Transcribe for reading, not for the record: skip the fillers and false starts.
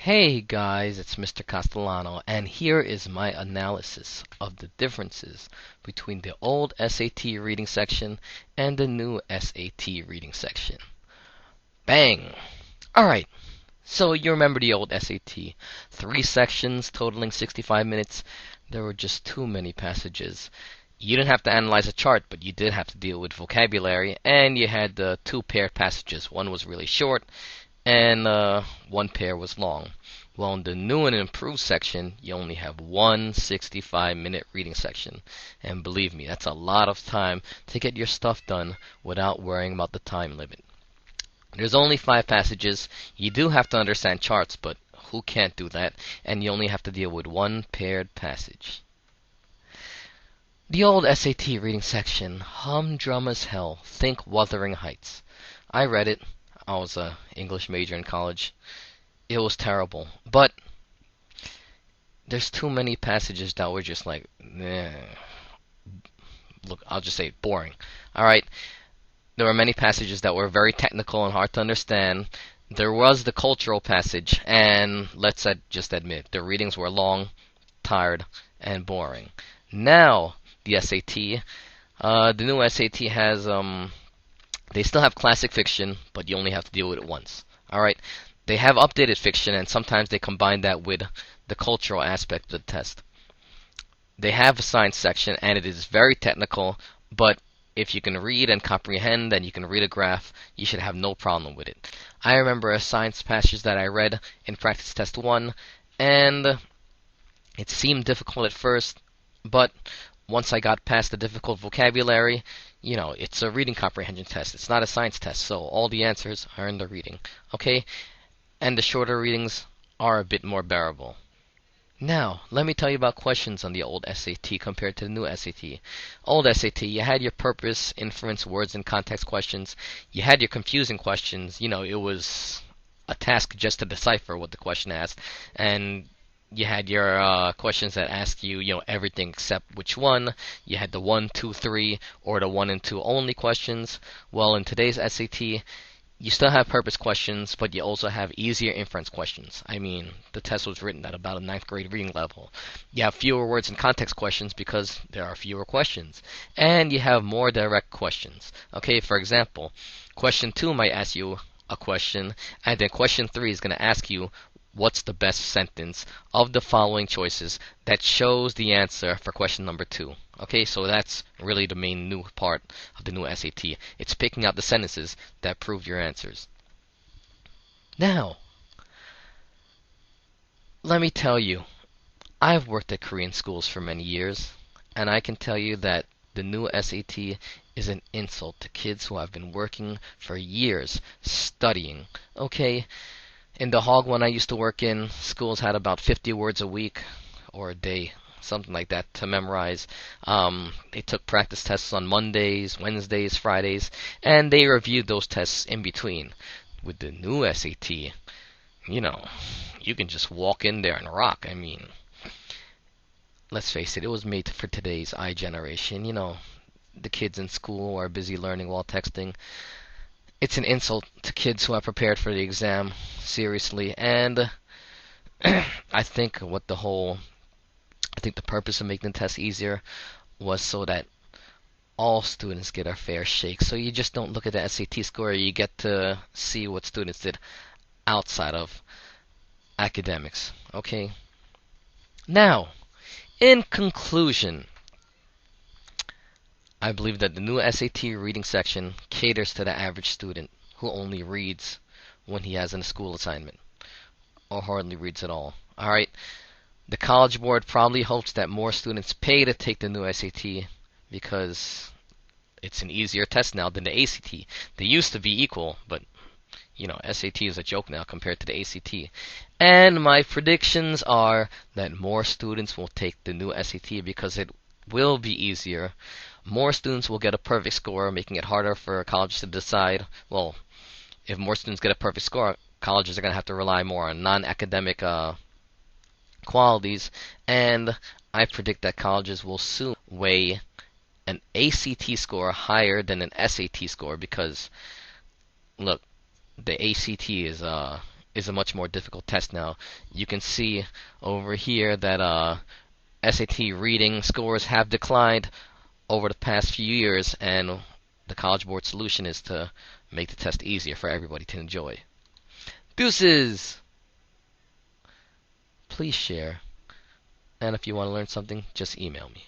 Hey guys, it's Mr. Castellano, and here is my analysis of the differences between the old SAT reading section and the new SAT reading section. Bang! Alright, so you remember the old SAT. 3 sections totaling 65 minutes. There were just too many passages. You didn't have to analyze a chart, but you did have to deal with vocabulary, and you had the two paired passages. One was really short, and one pair was long. Well, in the new and improved section, you only have one 65-minute reading section. And believe me, that's a lot of time to get your stuff done without worrying about the time limit. There's only 5 passages. You do have to understand charts, but who can't do that? And you only have to deal with one paired passage. The old SAT reading section, humdrum as hell. Think Wuthering Heights. I read it. I was an English major in college. It was terrible. But there's too many passages that were just like, look, I'll just say it, boring. Alright? There were many passages that were very technical and hard to understand. There was the cultural passage, and let's just admit, the readings were long, tired, and boring. Now, the SAT, the new SAT has, they still have classic fiction, but you only have to deal with it once. Alright? They have updated fiction, and sometimes they combine that with the cultural aspect of the test. They have a science section, and it is very technical, but if you can read and comprehend, and you can read a graph, you should have no problem with it. I remember a science passage that I read in practice test 1, and it seemed difficult at first, but once I got past the difficult vocabulary, it's a reading comprehension test. It's not a science test, so all the answers are in the reading. Okay? And the shorter readings are a bit more bearable. Now, let me tell you about questions on the old SAT compared to the new SAT. Old SAT, you had your purpose, inference, words, and context questions. You had your confusing questions. It was a task just to decipher what the question asked. And you had your questions that ask you, everything except which one. You had the 1, 2, 3, or the 1 and 2 only questions. Well, in today's SAT, you still have purpose questions, but you also have easier inference questions. I mean, the test was written at about a 9th grade reading level. You have fewer words and context questions because there are fewer questions. And you have more direct questions. Okay, for example, question 2 might ask you a question, and then question 3 is going to ask you, what's the best sentence of the following choices that shows the answer for question number 2? Okay, so that's really the main new part of the new SAT. It's picking out the sentences that prove your answers. Now, let me tell you, I've worked at Korean schools for many years, and I can tell you that the new SAT is an insult to kids who have been working for years studying. Okay? In the Hogwarts I used to work in, schools had about 50 words a week or a day, something like that, to memorize. They took practice tests on Mondays, Wednesdays, Fridays, and they reviewed those tests in between. With the new SAT, you can just walk in there and rock. I mean, let's face it, it was made for today's generation. The kids in school are busy learning while texting. It's an insult to kids who are prepared for the exam, seriously, and I think the purpose of making the test easier was so that all students get a fair shake. So you just don't look at the SAT score, you get to see what students did outside of academics. Okay? Now, in conclusion, I believe that the new SAT reading section caters to the average student who only reads when he has a school assignment, or hardly reads at all. Alright? The College Board probably hopes that more students pay to take the new SAT because it's an easier test now than the ACT. They used to be equal, but SAT is a joke now compared to the ACT. And my predictions are that more students will take the new SAT because it will be easier. More students will get a perfect score, making it harder for colleges to decide. Well, if more students get a perfect score, colleges are going to have to rely more on non-academic qualities, and I predict that colleges will soon weigh an ACT score higher than an SAT score because, look, the ACT is is a much more difficult test now. You can see over here that SAT reading scores have declined over the past few years, and the College Board solution is to make the test easier for everybody to enjoy. Deuces! Please share, and if you want to learn something, just email me.